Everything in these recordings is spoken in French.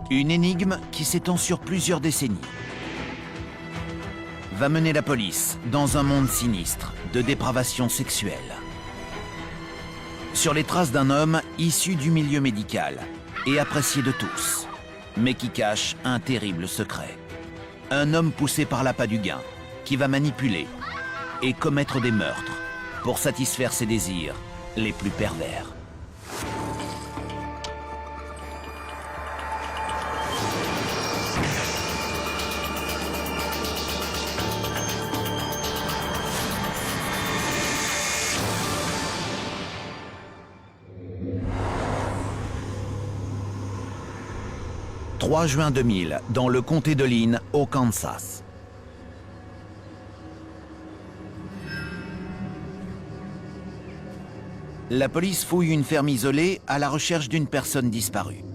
Une énigme qui s'étend sur plusieurs décennies va mener la police dans un monde sinistre de dépravation sexuelle. Sur les traces d'un homme issu du milieu médical et apprécié de tous, mais qui cache un terrible secret. Un homme poussé par l'appât du gain, qui va manipuler et commettre des meurtres pour satisfaire ses désirs les plus pervers. « 3 juin 2000, dans le comté de Lynn, au Kansas. La police fouille une ferme isolée à la recherche d'une personne disparue.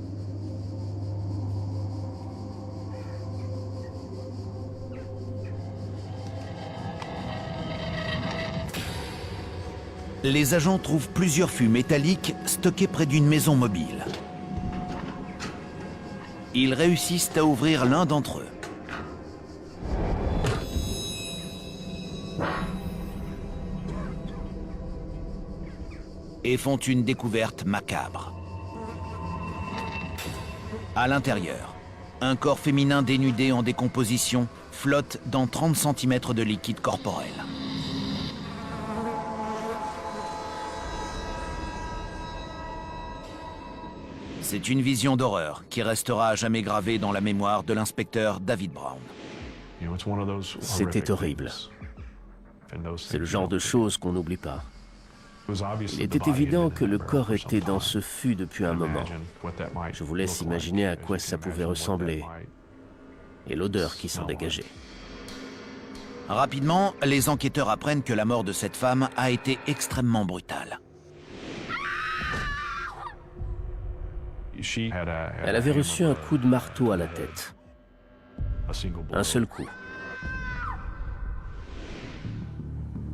Les agents trouvent plusieurs fûts métalliques stockés près d'une maison mobile. Ils réussissent à ouvrir l'un d'entre eux. Et font une découverte macabre. À l'intérieur, un corps féminin dénudé en décomposition flotte dans 30 cm de liquide corporel. C'est une vision d'horreur qui restera à jamais gravée dans la mémoire de l'inspecteur David Brown. C'était horrible. C'est le genre de choses qu'on n'oublie pas. Il était évident que le corps était dans ce fût depuis un moment. Je vous laisse imaginer à quoi ça pouvait ressembler et l'odeur qui s'en dégageait. Rapidement, les enquêteurs apprennent que la mort de cette femme a été extrêmement brutale. Elle avait reçu un coup de marteau à la tête. Un seul coup.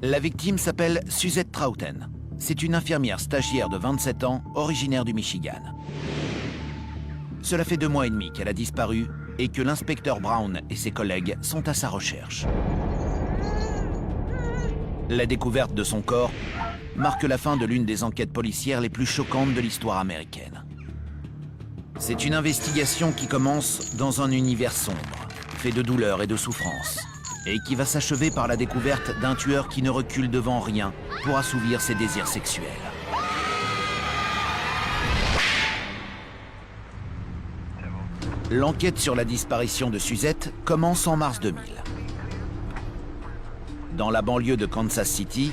La victime s'appelle Suzette Trouten. C'est une infirmière stagiaire de 27 ans, originaire du Michigan. Cela fait 2 mois et demi qu'elle a disparu et que l'inspecteur Brown et ses collègues sont à sa recherche. La découverte de son corps marque la fin de l'une des enquêtes policières les plus choquantes de l'histoire américaine. C'est une investigation qui commence dans un univers sombre, fait de douleur et de souffrance, et qui va s'achever par la découverte d'un tueur qui ne recule devant rien pour assouvir ses désirs sexuels. L'enquête sur la disparition de Suzette commence en mars 2000. Dans la banlieue de Kansas City,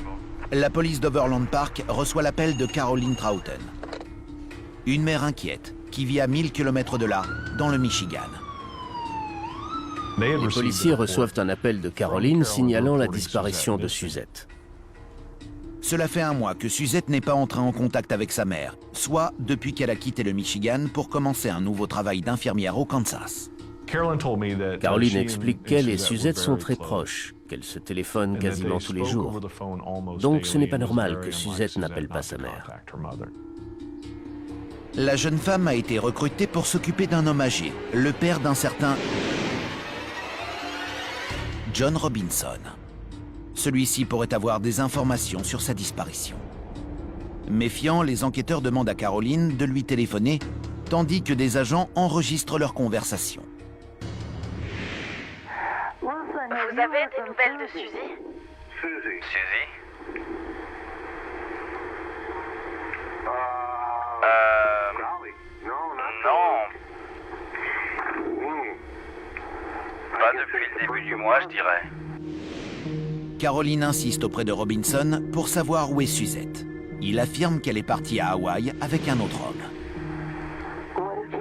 la police d'Overland Park reçoit l'appel de Caroline Trouten, une mère inquiète qui vit à 1000 km de là, dans le Michigan. Les policiers reçoivent un appel de Caroline signalant la disparition de Suzette. Cela fait 1 mois que Suzette n'est pas entrée en contact avec sa mère, soit depuis qu'elle a quitté le Michigan pour commencer un nouveau travail d'infirmière au Kansas. Caroline explique qu'elle et Suzette sont très proches, qu'elles se téléphonent quasiment tous les jours. Donc ce n'est pas normal que Suzette n'appelle pas sa mère. La jeune femme a été recrutée pour s'occuper d'un homme âgé, le père d'un certain John Robinson. Celui-ci pourrait avoir des informations sur sa disparition. Méfiants, les enquêteurs demandent à Caroline de lui téléphoner, tandis que des agents enregistrent leur conversation. Vous avez des nouvelles de Suzy? Suzy? Non. Pas depuis le début du mois, je dirais. Caroline insiste auprès de Robinson pour savoir où est Suzette. Il affirme qu'elle est partie à Hawaï avec un autre homme.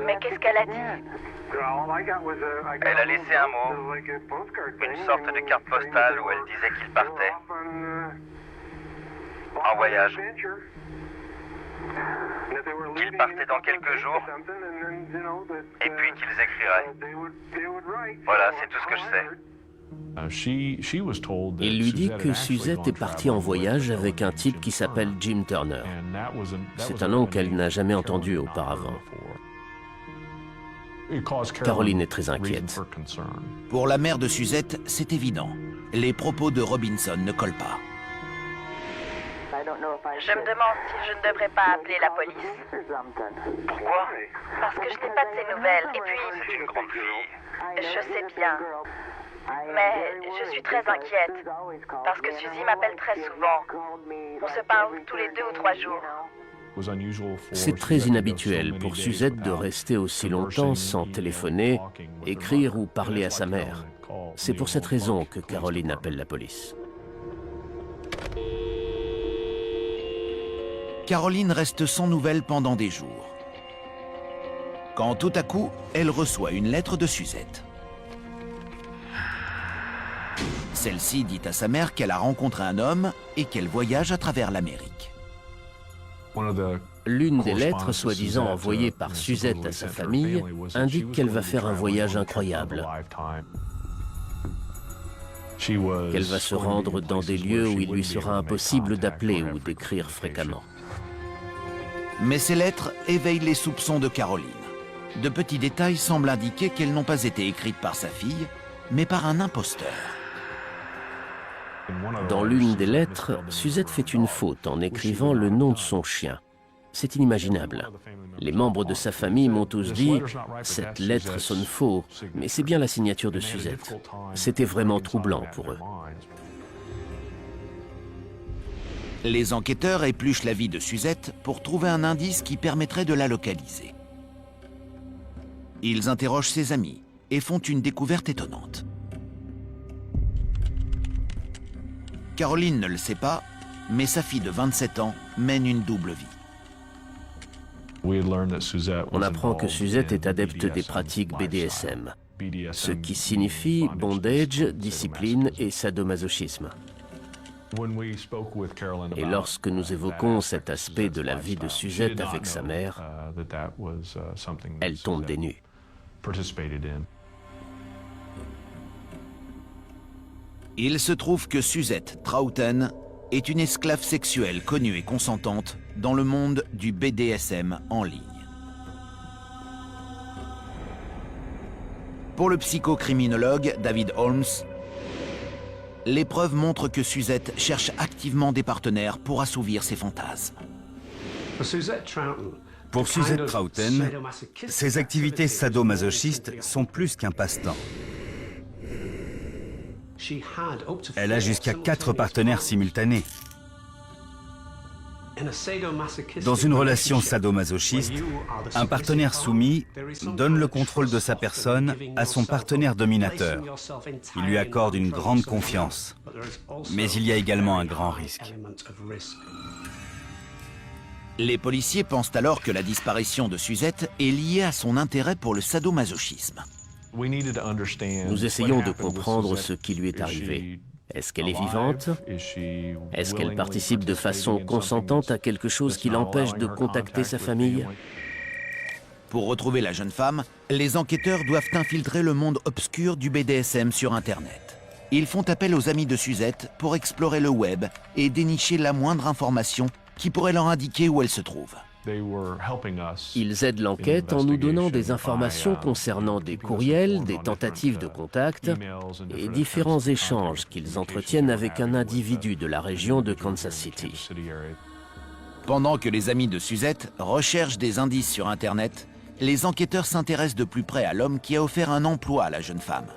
Mais qu'est-ce qu'elle a dit? Elle a laissé un mot, une sorte de carte postale où elle disait qu'il partait en voyage. Qu'ils partaient dans quelques jours et puis qu'ils écriraient. Voilà, c'est tout ce que je sais. Il lui dit que Suzette est partie en voyage avec un type qui s'appelle Jim Turner. C'est un nom qu'elle n'a jamais entendu auparavant. Caroline est très inquiète. Pour la mère de Suzette, c'est évident. Les propos de Robinson ne collent pas. Je me demande si je ne devrais pas appeler la police. Pourquoi? Parce que je n'ai pas de ses nouvelles. Et puis, C'est une grande fille. je sais bien. Mais je suis très inquiète. Parce que Suzy m'appelle très souvent. On se parle tous les 2 ou 3 jours. C'est très inhabituel pour Suzette de rester aussi longtemps sans téléphoner, écrire ou parler à sa mère. C'est pour cette raison que Caroline appelle la police. Caroline reste sans nouvelles pendant des jours. Quand tout à coup, elle reçoit une lettre de Suzette. Celle-ci dit à sa mère qu'elle a rencontré un homme et qu'elle voyage à travers l'Amérique. L'une des lettres, soi-disant envoyées par Suzette à sa famille, indique qu'elle va faire un voyage incroyable. Qu'elle va se rendre dans des lieux où il lui sera impossible d'appeler ou d'écrire fréquemment. Mais ces lettres éveillent les soupçons de Caroline. De petits détails semblent indiquer qu'elles n'ont pas été écrites par sa fille, mais par un imposteur. Dans l'une des lettres, Suzette fait une faute en écrivant le nom de son chien. C'est inimaginable. Les membres de sa famille m'ont tous dit « Cette lettre sonne faux, mais c'est bien la signature de Suzette ». C'était vraiment troublant pour eux. Les enquêteurs épluchent la vie de Suzette pour trouver un indice qui permettrait de la localiser. Ils interrogent ses amis et font une découverte étonnante. Caroline ne le sait pas, mais sa fille de 27 ans mène une double vie. On apprend que Suzette est adepte des pratiques BDSM, ce qui signifie bondage, discipline et sadomasochisme. Et lorsque nous évoquons cet aspect de la vie de Suzette avec sa mère, elle tombe des nues. Il se trouve que Suzette Troughton est une esclave sexuelle connue et consentante dans le monde du BDSM en ligne. Pour le psychocriminologue David Holmes, les preuves montrent que Suzette cherche activement des partenaires pour assouvir ses fantasmes. Pour Suzette Troughton, ses activités sadomasochistes sont plus qu'un passe-temps. Elle a jusqu'à 4 partenaires simultanés. Dans une relation sadomasochiste, un partenaire soumis donne le contrôle de sa personne à son partenaire dominateur. Il lui accorde une grande confiance. Mais il y a également un grand risque. Les policiers pensent alors que la disparition de Suzette est liée à son intérêt pour le sadomasochisme. Nous essayons de comprendre ce qui lui est arrivé. Est-ce qu'elle est vivante? Est-ce qu'elle participe de façon consentante à quelque chose qui l'empêche de contacter sa famille? Pour retrouver la jeune femme, les enquêteurs doivent infiltrer le monde obscur du BDSM sur Internet. Ils font appel aux amis de Suzette pour explorer le web et dénicher la moindre information qui pourrait leur indiquer où elle se trouve. Ils aident l'enquête en nous donnant des informations concernant des courriels, des tentatives de contact et différents échanges qu'ils entretiennent avec un individu de la région de Kansas City. Pendant que les amis de Suzette recherchent des indices sur Internet, les enquêteurs s'intéressent de plus près à l'homme qui a offert un emploi à la jeune femme.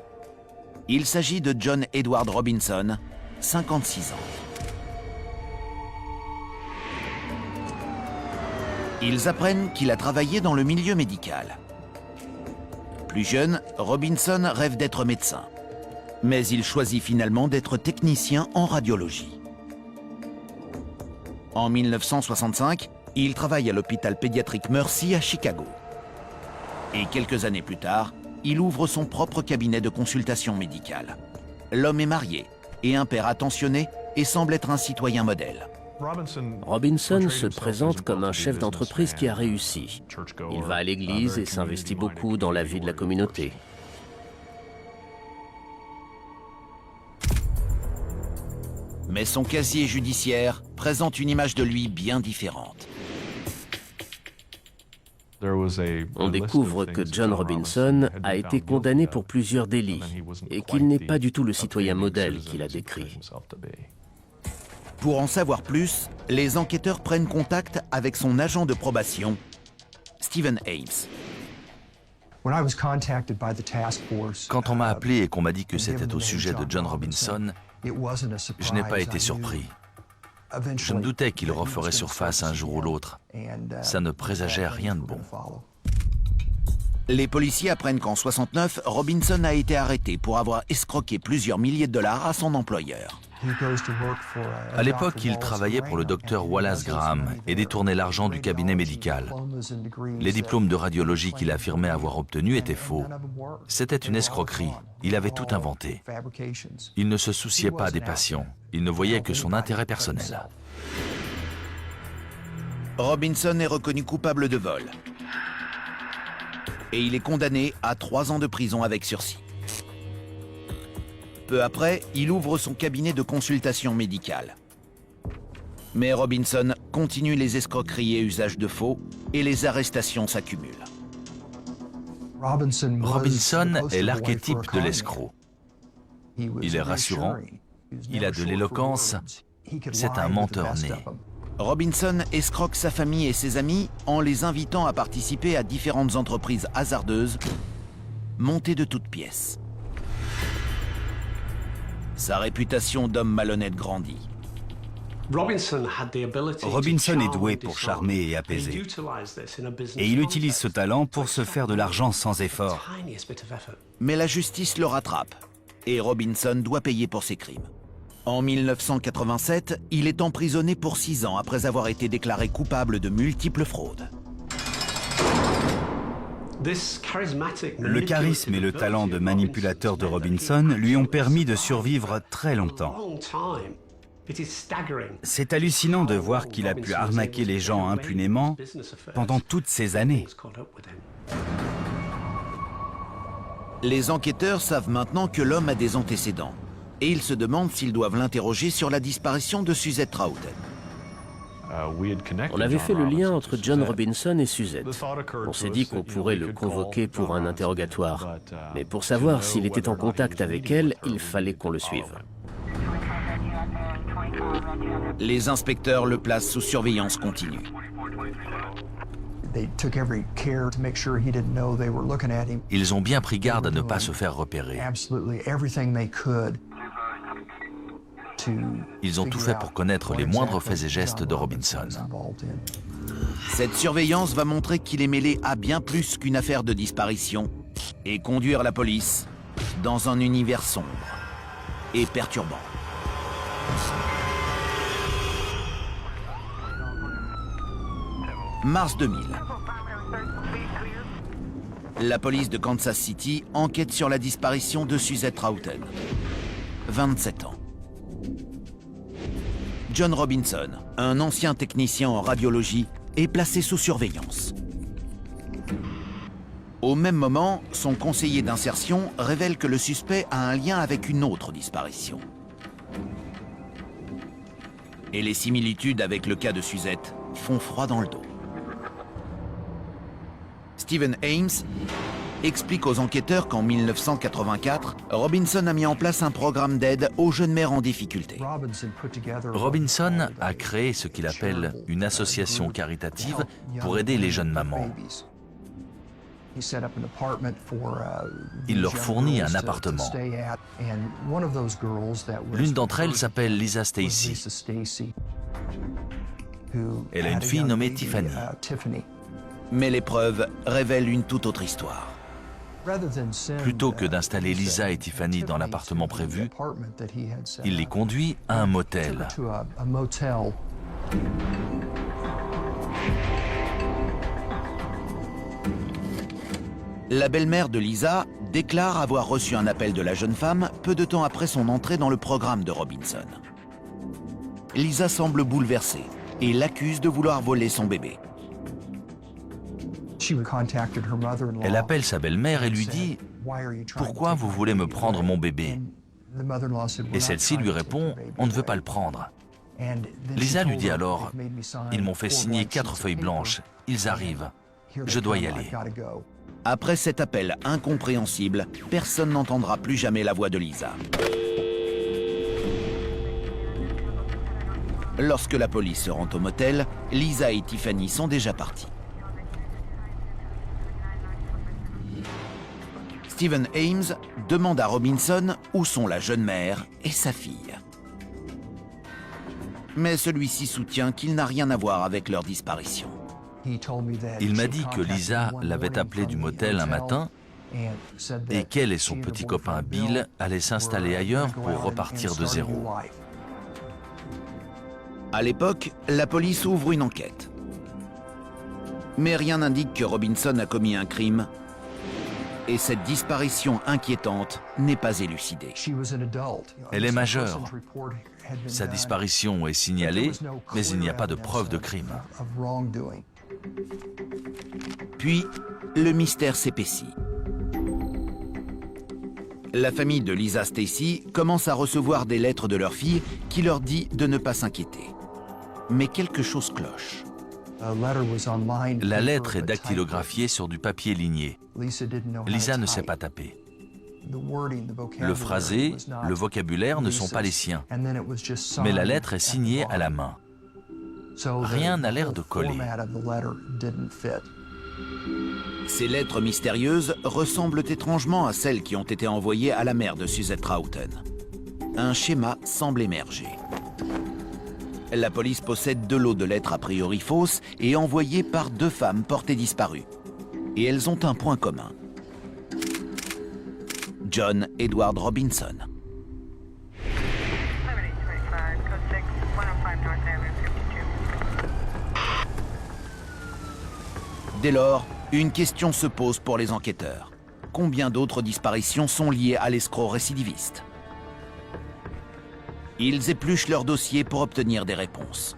Il s'agit de John Edward Robinson, 56 ans. Ils apprennent qu'il a travaillé dans le milieu médical. Plus jeune, Robinson rêve d'être médecin. Mais il choisit finalement d'être technicien en radiologie. En 1965, il travaille à l'hôpital pédiatrique Mercy à Chicago. Et quelques années plus tard, il ouvre son propre cabinet de consultation médicale. L'homme est marié et un père attentionné et semble être un citoyen modèle. Robinson se présente comme un chef d'entreprise qui a réussi. Il va à l'église et s'investit beaucoup dans la vie de la communauté. Mais son casier judiciaire présente une image de lui bien différente. On découvre que John Robinson a été condamné pour plusieurs délits et qu'il n'est pas du tout le citoyen modèle qu'il a décrit. Pour en savoir plus, les enquêteurs prennent contact avec son agent de probation, Stephen Ames. Quand on m'a appelé et qu'on m'a dit que c'était au sujet de John Robinson, je n'ai pas été surpris. Je me doutais qu'il referait surface un jour ou l'autre. Ça ne présageait rien de bon. Les policiers apprennent qu'en 69, Robinson a été arrêté pour avoir escroqué plusieurs milliers de dollars à son employeur. À l'époque, il travaillait pour le docteur Wallace Graham et détournait l'argent du cabinet médical. Les diplômes de radiologie qu'il affirmait avoir obtenus étaient faux. C'était une escroquerie. Il avait tout inventé. Il ne se souciait pas des patients. Il ne voyait que son intérêt personnel. Robinson est reconnu coupable de vol. Et il est condamné à 3 ans de prison avec sursis. Peu après, il ouvre son cabinet de consultation médicale. Mais Robinson continue les escroqueries et usages de faux, et les arrestations s'accumulent. Robinson est l'archétype de l'escroc. Il est rassurant, il a de l'éloquence, c'est un menteur né. Robinson escroque sa famille et ses amis en les invitant à participer à différentes entreprises hasardeuses, montées de toutes pièces. Sa réputation d'homme malhonnête grandit. Robinson est doué pour charmer et apaiser. Et il utilise ce talent pour se faire de l'argent sans effort. Mais la justice le rattrape, et Robinson doit payer pour ses crimes. En 1987, il est emprisonné pour 6 ans après avoir été déclaré coupable de multiples fraudes. Le charisme et le talent de manipulateur de Robinson lui ont permis de survivre très longtemps. C'est hallucinant de voir qu'il a pu arnaquer les gens impunément pendant toutes ces années. Les enquêteurs savent maintenant que l'homme a des antécédents, et ils se demandent s'ils doivent l'interroger sur la disparition de Suzette Troughton. On avait fait le lien entre John Robinson et Suzette. On s'est dit qu'on pourrait le convoquer pour un interrogatoire. Mais pour savoir s'il était en contact avec elle, il fallait qu'on le suive. Les inspecteurs le placent sous surveillance continue. Ils ont bien pris garde à ne pas se faire repérer. Ils ont tout fait pour connaître les moindres faits et gestes de Robinson. Cette surveillance va montrer qu'il est mêlé à bien plus qu'une affaire de disparition et conduire la police dans un univers sombre et perturbant. Mars 2000. La police de Kansas City enquête sur la disparition de Suzette Troughton, 27 ans. John Robinson, un ancien technicien en radiologie, est placé sous surveillance. Au même moment, son conseiller d'insertion révèle que le suspect a un lien avec une autre disparition. Et les similitudes avec le cas de Suzette font froid dans le dos. Stephen Ames explique aux enquêteurs qu'en 1984, Robinson a mis en place un programme d'aide aux jeunes mères en difficulté. Robinson a créé ce qu'il appelle une association caritative pour aider les jeunes mamans. Il leur fournit un appartement. L'une d'entre elles s'appelle Lisa Stacy. Elle a une fille nommée Tiffany. Mais l'épreuve révèle une toute autre histoire. Plutôt que d'installer Lisa et Tiffany dans l'appartement prévu, il les conduit à un motel. La belle-mère de Lisa déclare avoir reçu un appel de la jeune femme peu de temps après son entrée dans le programme de Robinson. Lisa semble bouleversée et l'accuse de vouloir voler son bébé. Elle appelle sa belle-mère et lui dit « Pourquoi vous voulez me prendre mon bébé ?» Et celle-ci lui répond « On ne veut pas le prendre ». Lisa lui dit alors « Ils m'ont fait signer 4 feuilles blanches, ils arrivent. Je dois y aller. Après cet appel incompréhensible, personne n'entendra plus jamais la voix de Lisa. Lorsque la police se rend au motel, Lisa et Tiffany sont déjà partis. Stephen Ames demande à Robinson où sont la jeune mère et sa fille. Mais celui-ci soutient qu'il n'a rien à voir avec leur disparition. Il m'a dit que Lisa l'avait appelé du motel un matin et qu'elle et son petit copain Bill allaient s'installer ailleurs pour repartir de zéro. À l'époque, la police ouvre une enquête. Mais rien n'indique que Robinson a commis un crime et cette disparition inquiétante n'est pas élucidée. Elle est majeure. Sa disparition est signalée, mais il n'y a pas de preuve de crime. Puis, le mystère s'épaissit. La famille de Lisa Stacy commence à recevoir des lettres de leur fille qui leur dit de ne pas s'inquiéter. Mais quelque chose cloche. La lettre est dactylographiée sur du papier ligné. Lisa ne sait pas taper. Le phrasé, le vocabulaire ne sont pas les siens. Mais la lettre est signée à la main. Rien n'a l'air de coller. Ces lettres mystérieuses ressemblent étrangement à celles qui ont été envoyées à la mère de Suzette Troughton. Un schéma semble émerger. La police possède 2 lots de lettres a priori fausses et envoyées par 2 femmes portées disparues. Et elles ont un point commun. John Edward Robinson. Dès lors, une question se pose pour les enquêteurs. Combien d'autres disparitions sont liées à l'escroc récidiviste? Ils épluchent leur dossier pour obtenir des réponses.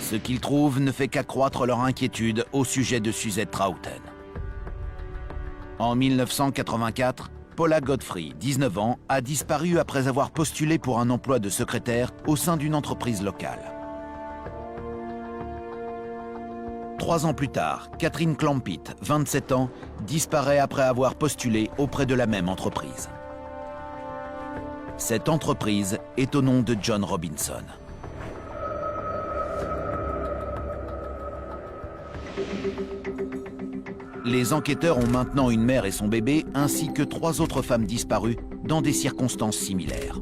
Ce qu'ils trouvent ne fait qu'accroître leur inquiétude au sujet de Suzette Troughton. En 1984, Paula Godfrey, 19 ans, a disparu après avoir postulé pour un emploi de secrétaire au sein d'une entreprise locale. 3 ans plus tard, Catherine Clampett, 27 ans, disparaît après avoir postulé auprès de la même entreprise. Cette entreprise est au nom de John Robinson. Les enquêteurs ont maintenant une mère et son bébé, ainsi que 3 autres femmes disparues dans des circonstances similaires.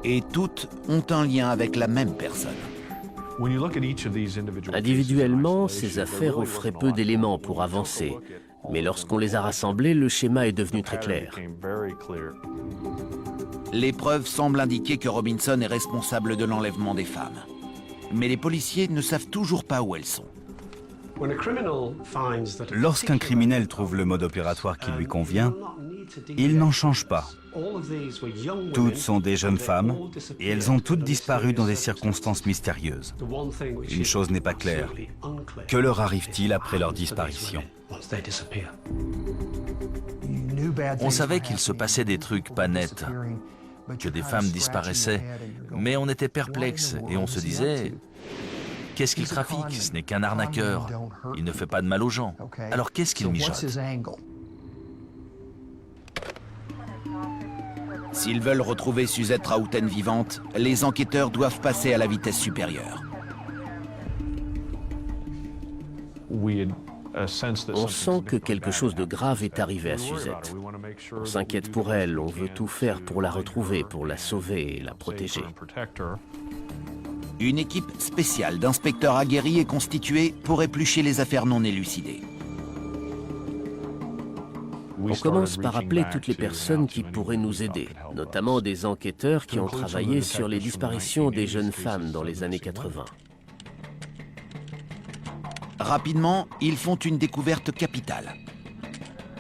Et toutes ont un lien avec la même personne. Individuellement, ces affaires offraient peu d'éléments pour avancer. Mais lorsqu'on les a rassemblés, le schéma est devenu très clair. Les preuves semblent indiquer que Robinson est responsable de l'enlèvement des femmes. Mais les policiers ne savent toujours pas où elles sont. Lorsqu'un criminel trouve le mode opératoire qui lui convient, il n'en change pas. Toutes sont des jeunes femmes et elles ont toutes disparu dans des circonstances mystérieuses. Une chose n'est pas claire. Que leur arrive-t-il après leur disparition? On savait qu'il se passait des trucs pas nets, que des femmes disparaissaient, mais on était perplexe et on se disait « Qu'est-ce qu'il trafique? Ce n'est qu'un arnaqueur. Il ne fait pas de mal aux gens. Alors qu'est-ce qu'il mijote ?» S'ils veulent retrouver Suzette Troughton vivante, les enquêteurs doivent passer à la vitesse supérieure. On sent que quelque chose de grave est arrivé à Suzette. On s'inquiète pour elle, on veut tout faire pour la retrouver, pour la sauver et la protéger. Une équipe spéciale d'inspecteurs aguerris est constituée pour éplucher les affaires non élucidées. On commence par appeler toutes les personnes qui pourraient nous aider, notamment des enquêteurs qui ont travaillé sur les disparitions des jeunes femmes dans les années 80. Rapidement, ils font une découverte capitale.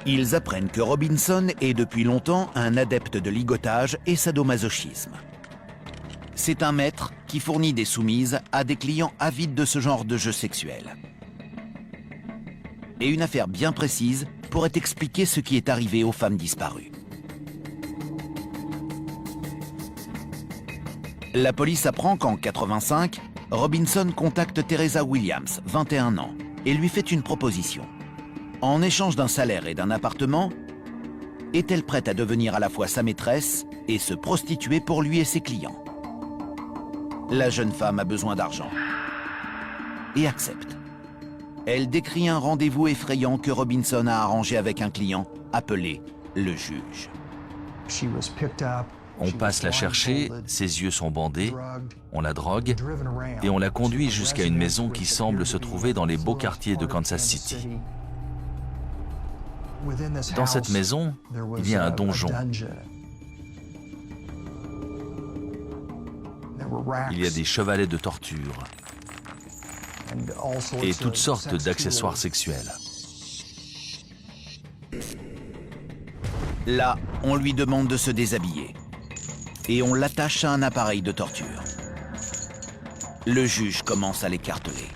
Ils apprennent que Robinson est depuis longtemps un adepte de ligotage et sadomasochisme. C'est un maître qui fournit des soumises à des clients avides de ce genre de jeu sexuel. Et une affaire bien précise pourrait expliquer ce qui est arrivé aux femmes disparues. La police apprend qu'en 85, Robinson contacte Teresa Williams, 21 ans, et lui fait une proposition. En échange d'un salaire et d'un appartement, est-elle prête à devenir à la fois sa maîtresse et se prostituer pour lui et ses clients? La jeune femme a besoin d'argent et accepte. Elle décrit un rendez-vous effrayant que Robinson a arrangé avec un client appelé le juge. On passe la chercher, ses yeux sont bandés, on la drogue et on la conduit jusqu'à une maison qui semble se trouver dans les beaux quartiers de Kansas City. Dans cette maison, il y a un donjon. Il y a des chevalets de torture et toutes sortes d'accessoires sexuels. Là, on lui demande de se déshabiller et on l'attache à un appareil de torture. Le juge commence à l'écarteler.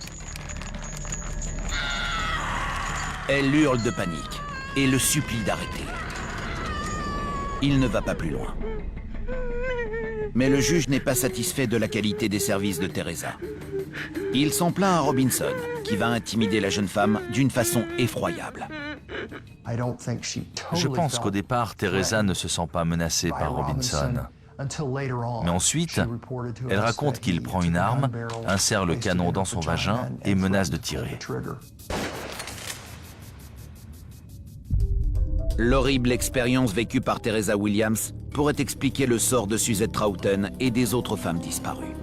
Elle hurle de panique et le supplie d'arrêter. Il ne va pas plus loin. Mais le juge n'est pas satisfait de la qualité des services de Teresa. Il s'en plaint à Robinson, qui va intimider la jeune femme d'une façon effroyable. Je pense qu'au départ, Teresa ne se sent pas menacée par Robinson. Mais ensuite, elle raconte qu'il prend une arme, insère le canon dans son vagin et menace de tirer. L'horrible expérience vécue par Teresa Williams pourrait expliquer le sort de Suzette Troughton et des autres femmes disparues.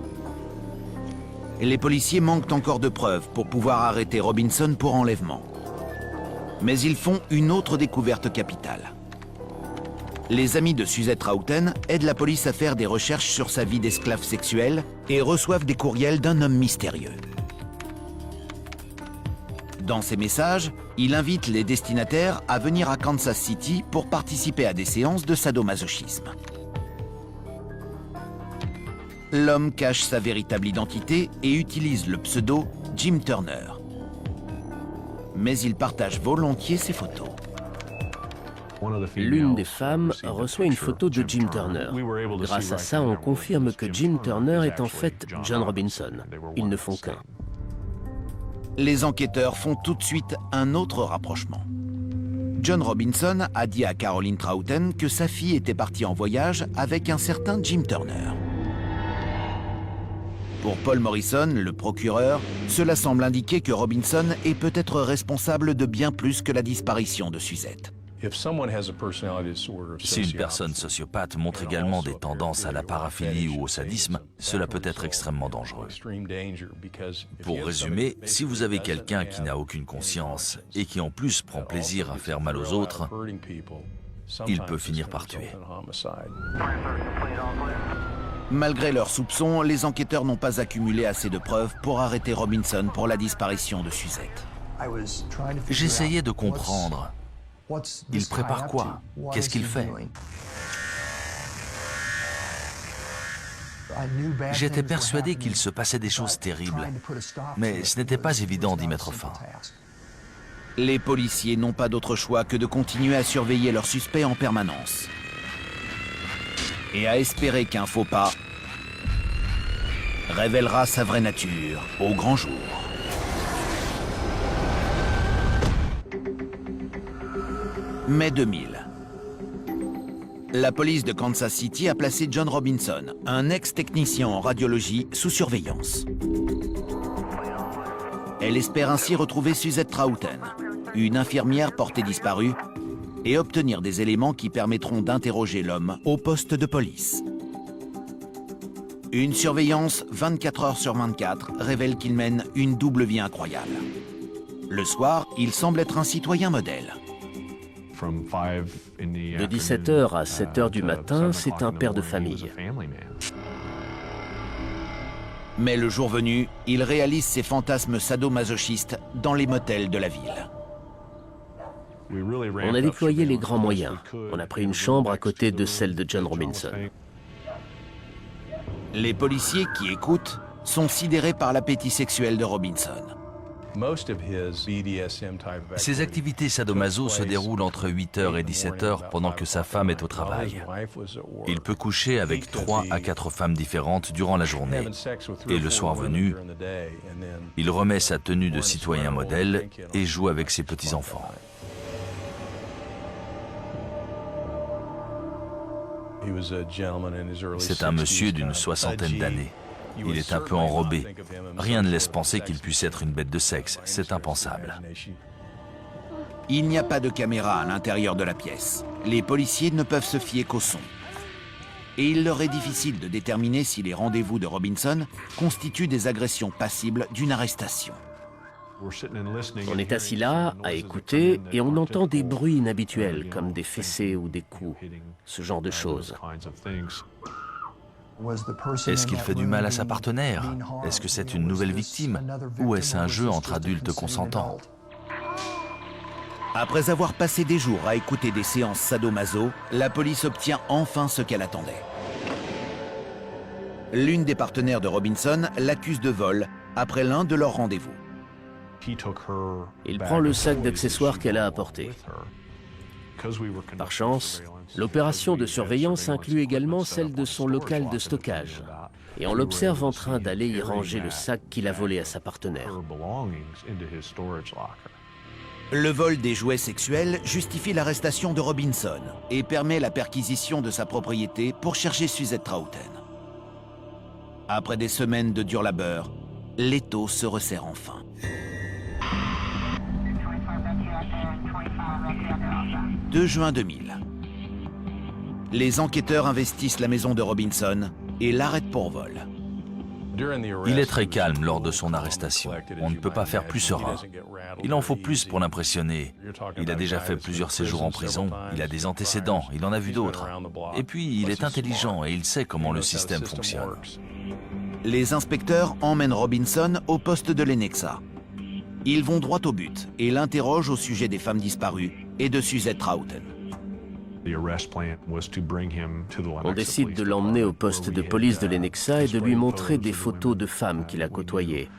Les policiers manquent encore de preuves pour pouvoir arrêter Robinson pour enlèvement. Mais ils font une autre découverte capitale. Les amis de Suzette Troughton aident la police à faire des recherches sur sa vie d'esclave sexuelle et reçoivent des courriels d'un homme mystérieux. Dans ses messages, il invite les destinataires à venir à Kansas City pour participer à des séances de sadomasochisme. L'homme cache sa véritable identité et utilise le pseudo Jim Turner. Mais il partage volontiers ses photos. L'une des femmes reçoit une photo de Jim Turner. Grâce à ça, on confirme que Jim Turner est en fait John Robinson. Ils ne font qu'un. Les enquêteurs font tout de suite un autre rapprochement. John Robinson a dit à Caroline Troughton que sa fille était partie en voyage avec un certain Jim Turner. Pour Paul Morrison, le procureur, cela semble indiquer que Robinson est peut-être responsable de bien plus que la disparition de Suzette. Si une personne sociopathe montre également des tendances à la paraphilie ou au sadisme, cela peut être extrêmement dangereux. Pour résumer, si vous avez quelqu'un qui n'a aucune conscience et qui en plus prend plaisir à faire mal aux autres, il peut finir par tuer. Malgré leurs soupçons, les enquêteurs n'ont pas accumulé assez de preuves pour arrêter Robinson pour la disparition de Suzette. J'essayais de comprendre. Il prépare quoi? Qu'est-ce qu'il fait? J'étais persuadé qu'il se passait des choses terribles, mais ce n'était pas évident d'y mettre fin. Les policiers n'ont pas d'autre choix que de continuer à surveiller leurs suspects en permanence. Et à espérer qu'un faux pas révélera sa vraie nature au grand jour. Mai 2000. La police de Kansas City a placé John Robinson, un ex-technicien en radiologie, sous surveillance. Elle espère ainsi retrouver Suzette Troughton, une infirmière portée disparue, et obtenir des éléments qui permettront d'interroger l'homme au poste de police. Une surveillance 24 heures sur 24 révèle qu'il mène une double vie incroyable. Le soir, il semble être un citoyen modèle. De 17h à 7h du matin, c'est un père de famille. Mais le jour venu, il réalise ses fantasmes sadomasochistes dans les motels de la ville. On a déployé les grands moyens. On a pris une chambre à côté de celle de John Robinson. Les policiers qui écoutent sont sidérés par l'appétit sexuel de Robinson. Ses activités sadomaso se déroulent entre 8h et 17h pendant que sa femme est au travail. Il peut coucher avec 3 à 4 femmes différentes durant la journée. Et le soir venu, il remet sa tenue de citoyen modèle et joue avec ses petits-enfants. C'est un monsieur d'une 60aine d'années. Il est un peu enrobé. Rien ne laisse penser qu'il puisse être une bête de sexe. C'est impensable. Il n'y a pas de caméra à l'intérieur de la pièce. Les policiers ne peuvent se fier qu'au son. Et il leur est difficile de déterminer si les rendez-vous de Robinson constituent des agressions passibles d'une arrestation. On est assis là, à écouter, et on entend des bruits inhabituels, comme des fessées ou des coups, ce genre de choses. Est-ce qu'il fait du mal à sa partenaire? Est-ce que c'est une nouvelle victime? Ou est-ce un jeu entre adultes consentants? Après avoir passé des jours à écouter des séances sadomaso, la police obtient enfin ce qu'elle attendait. L'une des partenaires de Robinson l'accuse de vol après l'un de leurs rendez-vous. Il prend le sac d'accessoires qu'elle a apporté. Par chance, l'opération de surveillance inclut également celle de son local de stockage. Et on l'observe en train d'aller y ranger le sac qu'il a volé à sa partenaire. Le vol des jouets sexuels justifie l'arrestation de Robinson et permet la perquisition de sa propriété pour chercher Suzette Troughton. Après des semaines de dur labeur, l'étau se resserre enfin. « 2 juin 2000. Les enquêteurs investissent la maison de Robinson et l'arrêtent pour vol. Il est très calme lors de son arrestation. On ne peut pas faire plus serein. Il en faut plus pour l'impressionner. Il a déjà fait plusieurs séjours en prison, il a des antécédents, il en a vu d'autres. Et puis, il est intelligent et il sait comment le système fonctionne. Les inspecteurs emmènent Robinson au poste de l'Ennexa. Ils vont droit au but et l'interrogent au sujet des femmes disparues et de Suzette Troughton. On décide de l'emmener au poste de police de l'Ennexa et de lui montrer des photos de femmes qu'il a côtoyées.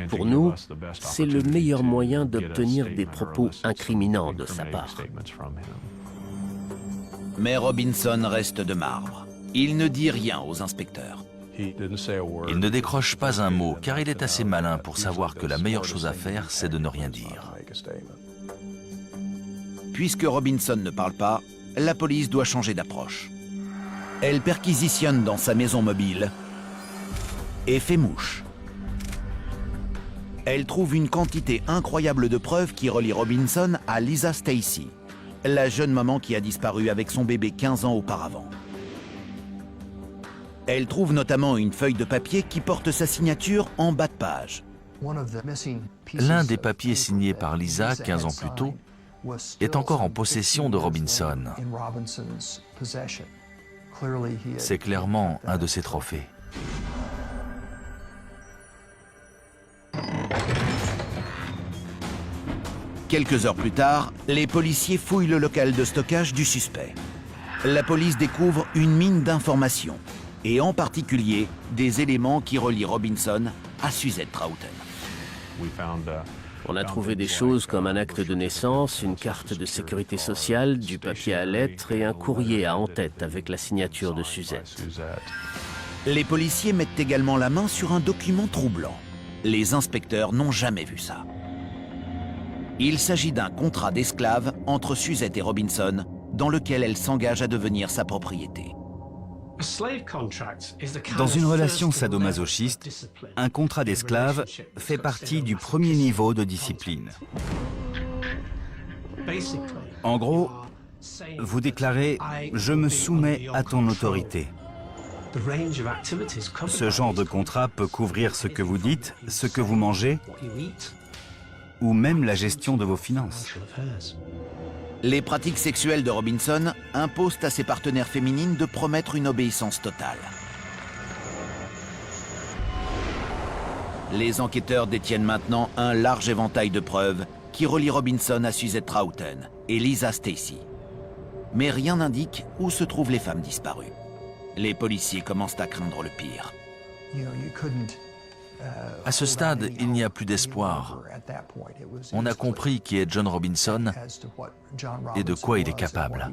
Pour nous, c'est le meilleur moyen d'obtenir des propos incriminants de sa part. Mais Robinson reste de marbre. Il ne dit rien aux inspecteurs. Il ne décroche pas un mot, car il est assez malin pour savoir que la meilleure chose à faire, c'est de ne rien dire. Puisque Robinson ne parle pas, la police doit changer d'approche. Elle perquisitionne dans sa maison mobile et fait mouche. Elle trouve une quantité incroyable de preuves qui relient Robinson à Lisa Stacy, la jeune maman qui a disparu avec son bébé 15 ans auparavant. Elle trouve notamment une feuille de papier qui porte sa signature en bas de page. L'un des papiers signés par Lisa 15 ans plus tôt est encore en possession de Robinson. C'est clairement un de ses trophées. Quelques heures plus tard, les policiers fouillent le local de stockage du suspect. La police découvre une mine d'informations, et en particulier des éléments qui relient Robinson à Suzette Troughton. On a trouvé des choses comme un acte de naissance, une carte de sécurité sociale, du papier à lettres et un courrier à en-tête avec la signature de Suzette. Les policiers mettent également la main sur un document troublant. Les inspecteurs n'ont jamais vu ça. Il s'agit d'un contrat d'esclave entre Suzette et Robinson, dans lequel elle s'engage à devenir sa propriété. Dans une relation sadomasochiste, un contrat d'esclave fait partie du premier niveau de discipline. En gros, vous déclarez « Je me soumets à ton autorité ». Ce genre de contrat peut couvrir ce que vous dites, ce que vous mangez, ou même la gestion de vos finances. Les pratiques sexuelles de Robinson imposent à ses partenaires féminines de promettre une obéissance totale. Les enquêteurs détiennent maintenant un large éventail de preuves qui relient Robinson à Suzette Troughton et Lisa Stacy. Mais rien n'indique où se trouvent les femmes disparues. Les policiers commencent à craindre le pire. À ce stade, il n'y a plus d'espoir. On a compris qui est John Robinson et de quoi il est capable.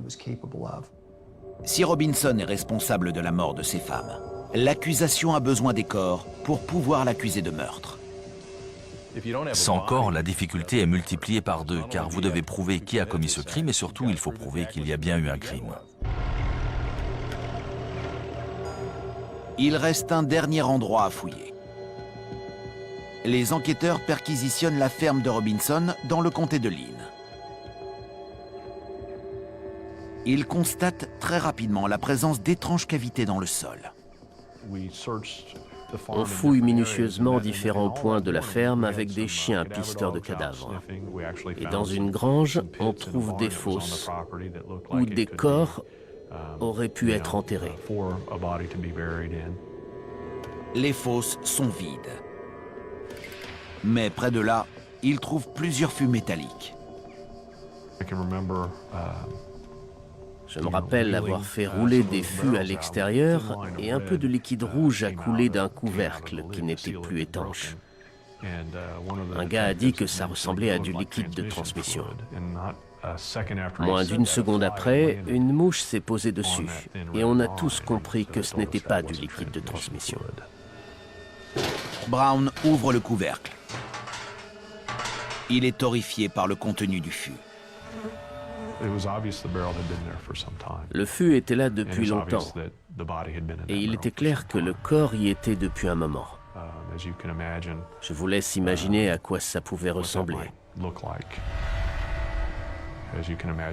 Si Robinson est responsable de la mort de ces femmes, l'accusation a besoin des corps pour pouvoir l'accuser de meurtre. Sans corps, la difficulté est multipliée par 2, car vous devez prouver qui a commis ce crime et surtout, il faut prouver qu'il y a bien eu un crime. Il reste un dernier endroit à fouiller. Les enquêteurs perquisitionnent la ferme de Robinson dans le comté de Lynn. Ils constatent très rapidement la présence d'étranges cavités dans le sol. On fouille minutieusement différents points de la ferme avec des chiens pisteurs de cadavres. Et dans une grange, on trouve des fosses où des corps auraient pu être enterrés. Les fosses sont vides. Mais près de là, ils trouvent plusieurs fûts métalliques. Je me rappelle avoir fait rouler des fûts à l'extérieur et un peu de liquide rouge a coulé d'un couvercle qui n'était plus étanche. Un gars a dit que ça ressemblait à du liquide de transmission. Moins d'une seconde après, une mouche s'est posée dessus et on a tous compris que ce n'était pas du liquide de transmission. Brown ouvre le couvercle. Il est horrifié par le contenu du fût. Le fût était là depuis longtemps et il était clair que le corps y était depuis un moment. Je vous laisse imaginer à quoi ça pouvait ressembler.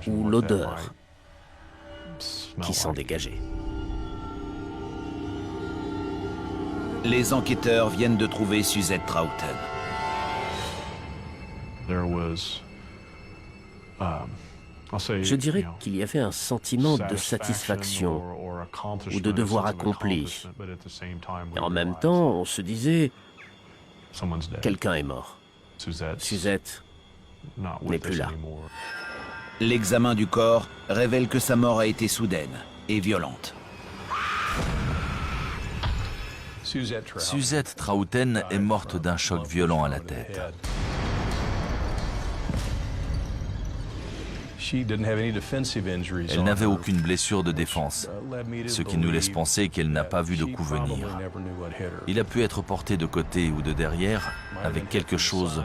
Ou l'odeur qui s'en dégageait. Les enquêteurs viennent de trouver Suzette Troughton. Je dirais qu'il y avait un sentiment de satisfaction ou de devoir accompli. Et en même temps, on se disait, quelqu'un est mort. Suzette n'est plus là. L'examen du corps révèle que sa mort a été soudaine et violente. Suzette Troughton est morte d'un choc violent à la tête. Elle n'avait aucune blessure de défense, ce qui nous laisse penser qu'elle n'a pas vu de coup venir. Il a pu être porté de côté ou de derrière avec quelque chose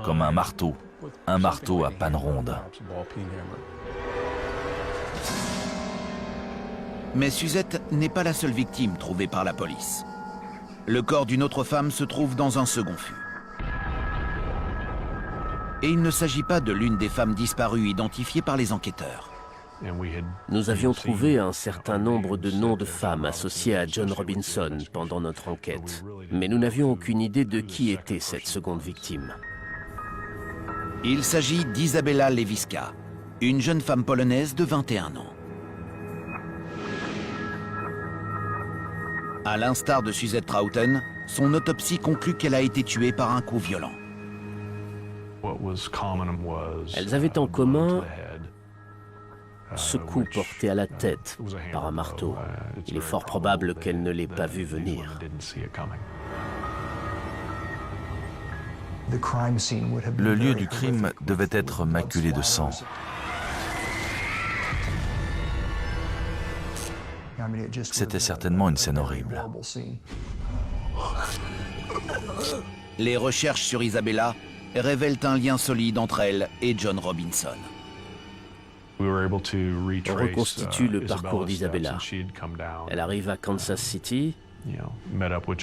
comme un marteau à panne ronde. Mais Suzette n'est pas la seule victime trouvée par la police. Le corps d'une autre femme se trouve dans un second fût. Et il ne s'agit pas de l'une des femmes disparues identifiées par les enquêteurs. Nous avions trouvé un certain nombre de noms de femmes associées à John Robinson pendant notre enquête, mais nous n'avions aucune idée de qui était cette seconde victime. Il s'agit d'Isabella Lewiska, une jeune femme polonaise de 21 ans. À l'instar de Suzette Troughton, son autopsie conclut qu'elle a été tuée par un coup violent. Elles avaient en commun ce coup porté à la tête par un marteau. Il est fort probable qu'elle ne l'ait pas vu venir. Le lieu du crime devait être maculé de sang. C'était certainement une scène horrible. Les recherches sur Isabella révèlent un lien solide entre elle et John Robinson. On reconstitue le parcours d'Isabella. Elle arrive à Kansas City,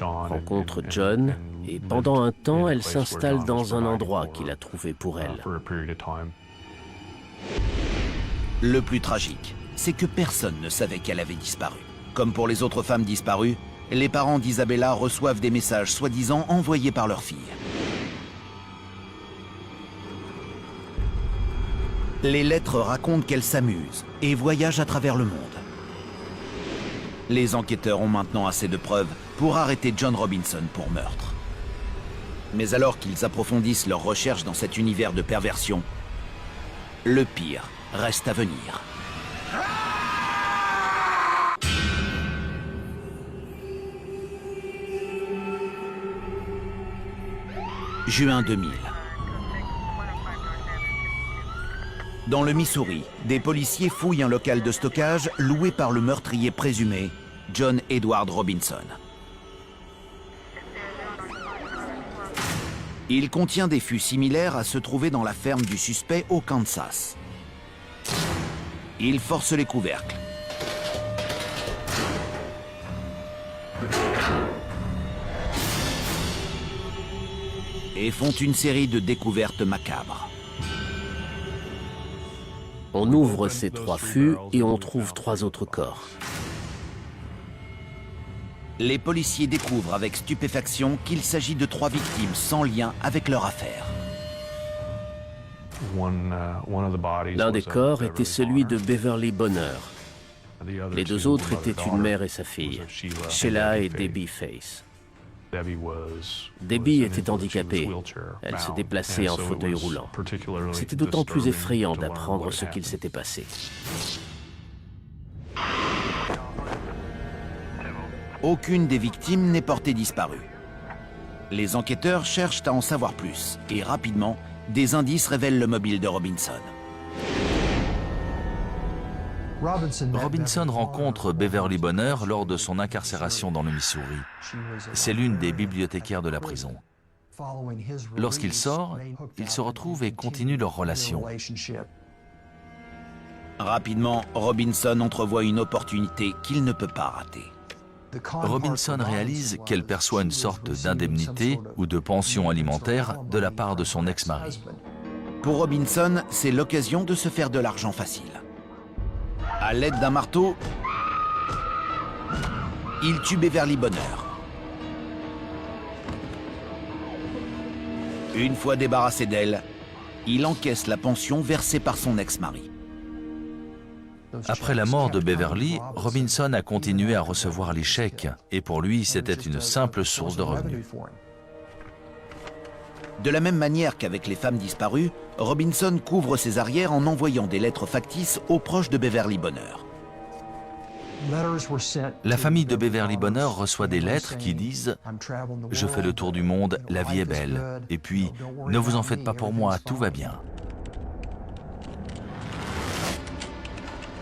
rencontre John, et pendant un temps, elle s'installe dans un endroit qu'il a trouvé pour elle. Le plus tragique, c'est que personne ne savait qu'elle avait disparu. Comme pour les autres femmes disparues, les parents d'Isabella reçoivent des messages soi-disant envoyés par leur fille. Les lettres racontent qu'elle s'amuse et voyage à travers le monde. Les enquêteurs ont maintenant assez de preuves pour arrêter John Robinson pour meurtre. Mais alors qu'ils approfondissent leurs recherches dans cet univers de perversion, le pire reste à venir. juin 2000. Dans le Missouri, des policiers fouillent un local de stockage loué par le meurtrier présumé, John Edward Robinson. Il contient des fûts similaires à ceux trouvés dans la ferme du suspect au Kansas. Ils forcent les couvercles. Et font une série de découvertes macabres. On ouvre ces 3 fûts et on trouve 3 autres corps. Les policiers découvrent avec stupéfaction qu'il s'agit de 3 victimes sans lien avec leur affaire. L'un des corps était celui de Beverly Bonner. Les 2 autres étaient une mère et sa fille, Sheila et Debbie Face. Debbie était handicapée. Elle se déplaçait en fauteuil roulant. C'était d'autant plus effrayant d'apprendre ce qu'il s'était passé. Aucune des victimes n'est portée disparue. Les enquêteurs cherchent à en savoir plus et rapidement, des indices révèlent le mobile de Robinson. Robinson rencontre Beverly Bonner lors de son incarcération dans le Missouri. C'est l'une des bibliothécaires de la prison. Lorsqu'il sort, ils se retrouvent et continuent leur relation. Rapidement, Robinson entrevoit une opportunité qu'il ne peut pas rater. Robinson réalise qu'elle perçoit une sorte d'indemnité ou de pension alimentaire de la part de son ex-mari. Pour Robinson, c'est l'occasion de se faire de l'argent facile. À l'aide d'un marteau, il tue Beverly Bonner. Une fois débarrassé d'elle, il encaisse la pension versée par son ex-mari. Après la mort de Beverly, Robinson a continué à recevoir les chèques et pour lui, c'était une simple source de revenus. De la même manière qu'avec les femmes disparues, Robinson couvre ses arrières en envoyant des lettres factices aux proches de Beverly Bonner. La famille de Beverly Bonner reçoit des lettres qui disent « Je fais le tour du monde, la vie est belle. Et puis, ne vous en faites pas pour moi, tout va bien. »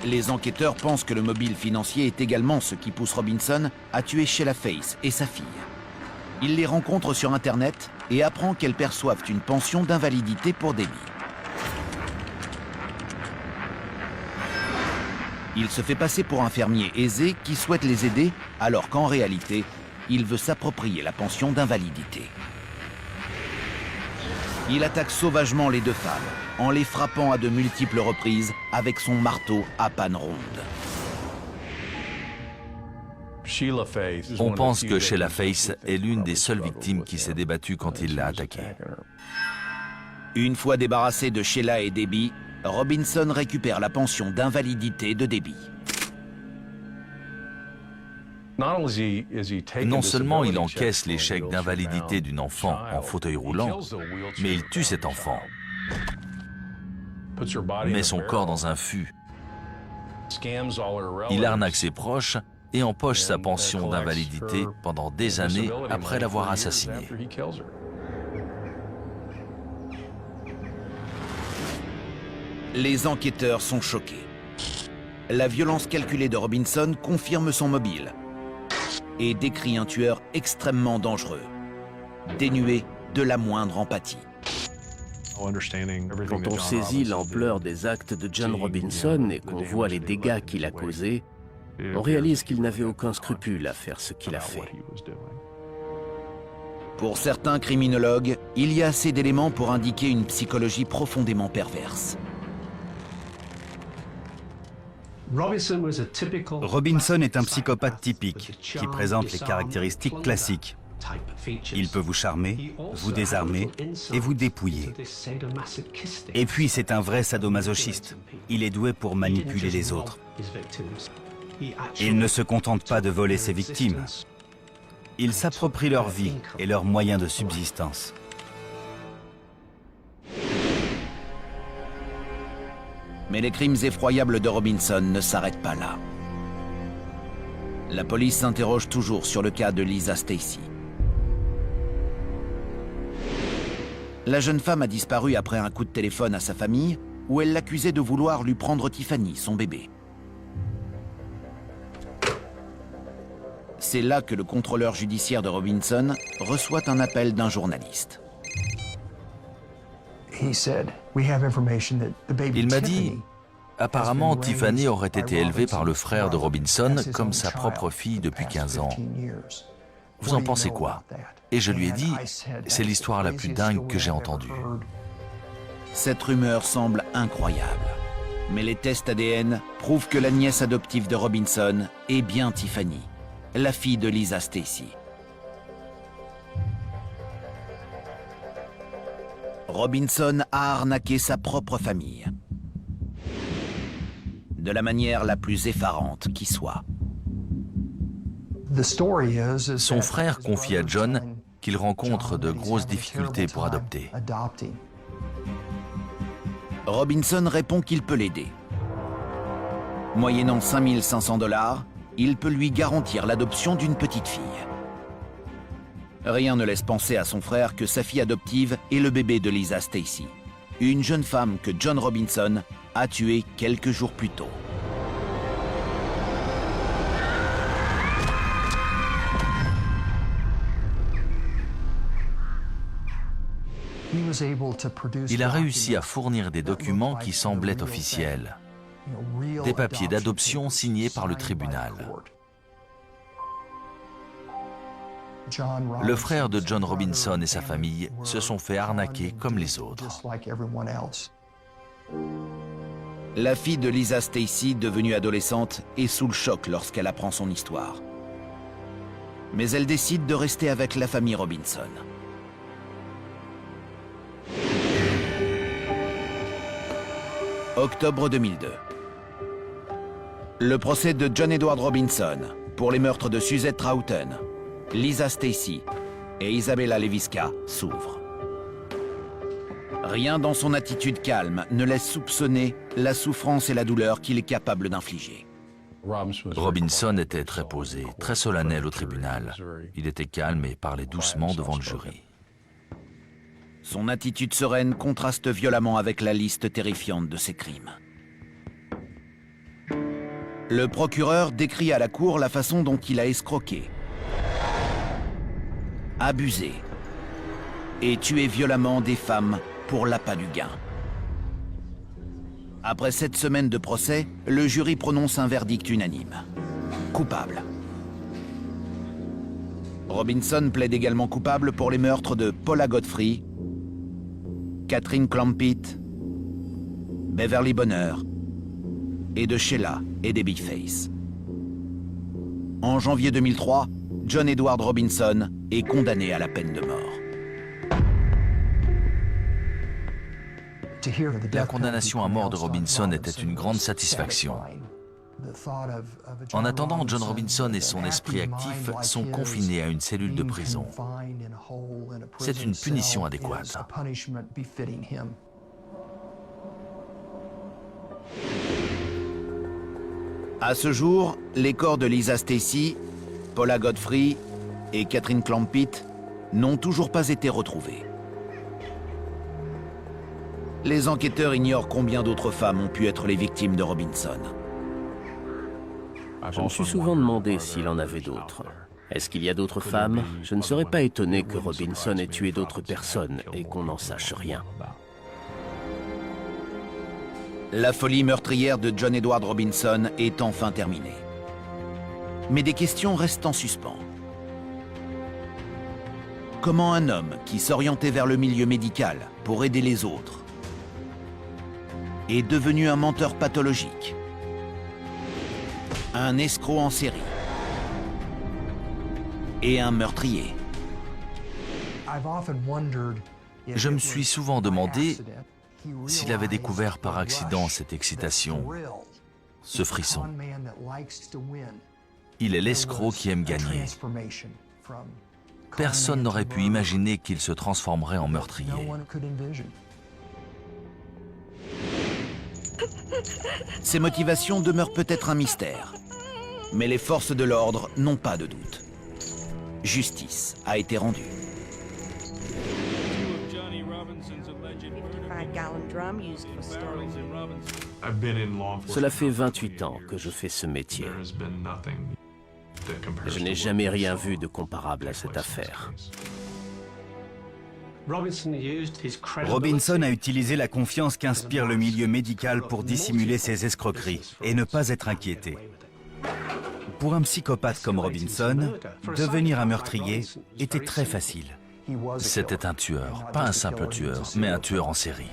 Les enquêteurs pensent que le mobile financier est également ce qui pousse Robinson à tuer Sheila Face et sa fille. Il les rencontre sur Internet et apprend qu'elles perçoivent une pension d'invalidité pour Debbie. Il se fait passer pour un fermier aisé qui souhaite les aider, alors qu'en réalité, il veut s'approprier la pension d'invalidité. Il attaque sauvagement les 2 femmes, en les frappant à de multiples reprises avec son marteau à panne ronde. On pense que Sheila Face est l'une des seules victimes qui s'est débattue quand il l'a attaquée. Une fois débarrassé de Sheila et Debbie, Robinson récupère la pension d'invalidité de Debbie. Non seulement il encaisse les chèques d'invalidité d'une enfant en fauteuil roulant, mais il tue cet enfant, met son corps dans un fût. Il arnaque ses proches et empoche sa pension d'invalidité pendant des années après l'avoir assassinée. Les enquêteurs sont choqués. La violence calculée de Robinson confirme son mobile et décrit un tueur extrêmement dangereux, dénué de la moindre empathie. Quand on saisit l'ampleur des actes de John Robinson et qu'on voit les dégâts qu'il a causés, on réalise qu'il n'avait aucun scrupule à faire ce qu'il a fait. Pour certains criminologues, il y a assez d'éléments pour indiquer une psychologie profondément perverse. Robinson est un psychopathe typique qui présente les caractéristiques classiques. Il peut vous charmer, vous désarmer et vous dépouiller. Et puis c'est un vrai sadomasochiste. Il est doué pour manipuler les autres. Il ne se contente pas de voler ses victimes. Il s'approprie leur vie et leurs moyens de subsistance. Mais les crimes effroyables de Robinson ne s'arrêtent pas là. La police s'interroge toujours sur le cas de Lisa Stacy. La jeune femme a disparu après un coup de téléphone à sa famille où elle l'accusait de vouloir lui prendre Tiffany, son bébé. C'est là que le contrôleur judiciaire de Robinson reçoit un appel d'un journaliste. Il m'a dit, apparemment Tiffany aurait été élevée par le frère de Robinson comme sa propre fille depuis 15 ans. Vous en pensez quoi? Et je lui ai dit, c'est l'histoire la plus dingue que j'ai entendue. Cette rumeur semble incroyable. Mais les tests ADN prouvent que la nièce adoptive de Robinson est bien Tiffany, la fille de Lisa Stacy. Robinson a arnaqué sa propre famille. De la manière la plus effarante qui soit. Son frère confie à John qu'il rencontre de grosses difficultés pour adopter. Robinson répond qu'il peut l'aider. Moyennant 5 500 $, il peut lui garantir l'adoption d'une petite fille. Rien ne laisse penser à son frère que sa fille adoptive est le bébé de Lisa Stacy, une jeune femme que John Robinson a tuée quelques jours plus tôt. Il a réussi à fournir des documents qui semblaient officiels, des papiers d'adoption signés par le tribunal. Le frère de John Robinson et sa famille se sont fait arnaquer comme les autres. La fille de Lisa Stacy, devenue adolescente, est sous le choc lorsqu'elle apprend son histoire. Mais elle décide de rester avec la famille Robinson. Octobre 2002. Le procès de John Edward Robinson pour les meurtres de Suzette Troughton, Lisa Stacy et Isabella Leviska s'ouvre. Rien dans son attitude calme ne laisse soupçonner la souffrance et la douleur qu'il est capable d'infliger. Robinson était très posé, très solennel au tribunal. Il était calme et parlait doucement devant le jury. Son attitude sereine contraste violemment avec la liste terrifiante de ses crimes. Le procureur décrit à la cour la façon dont il a escroqué, abusé et tué violemment des femmes pour l'appât du gain. Après 7 semaines de procès, le jury prononce un verdict unanime. Coupable. Robinson plaide également coupable pour les meurtres de Paula Godfrey, Catherine Clampitt, Beverly Bonner et de Sheila et Debbie Face. En janvier 2003, John Edward Robinson est condamné à la peine de mort. La condamnation à mort de Robinson était une grande satisfaction. En attendant, John Robinson et son esprit actif sont confinés à une cellule de prison. C'est une punition adéquate. À ce jour, les corps de Lisa Stacy, Paula Godfrey et Catherine Clampitt n'ont toujours pas été retrouvés. Les enquêteurs ignorent combien d'autres femmes ont pu être les victimes de Robinson. Je me suis souvent demandé s'il en avait d'autres. Est-ce qu'il y a d'autres femmes? Je ne serais pas étonné que Robinson ait tué d'autres personnes et qu'on n'en sache rien. La folie meurtrière de John Edward Robinson est enfin terminée. Mais des questions restent en suspens. Comment un homme qui s'orientait vers le milieu médical pour aider les autres est devenu un menteur pathologique, un escroc en série et un meurtrier? Je me suis souvent demandé s'il avait découvert par accident cette excitation, ce frisson. Il est l'escroc qui aime gagner. Personne n'aurait pu imaginer qu'il se transformerait en meurtrier. Ses motivations demeurent peut-être un mystère, mais les forces de l'ordre n'ont pas de doute. Justice a été rendue. Cela fait 28 ans que je fais ce métier. Je n'ai jamais rien vu de comparable à cette affaire. Robinson a utilisé la confiance qu'inspire le milieu médical pour dissimuler ses escroqueries et ne pas être inquiété. Pour un psychopathe comme Robinson, devenir un meurtrier était très facile. C'était un tueur, pas un simple tueur, mais un tueur en série.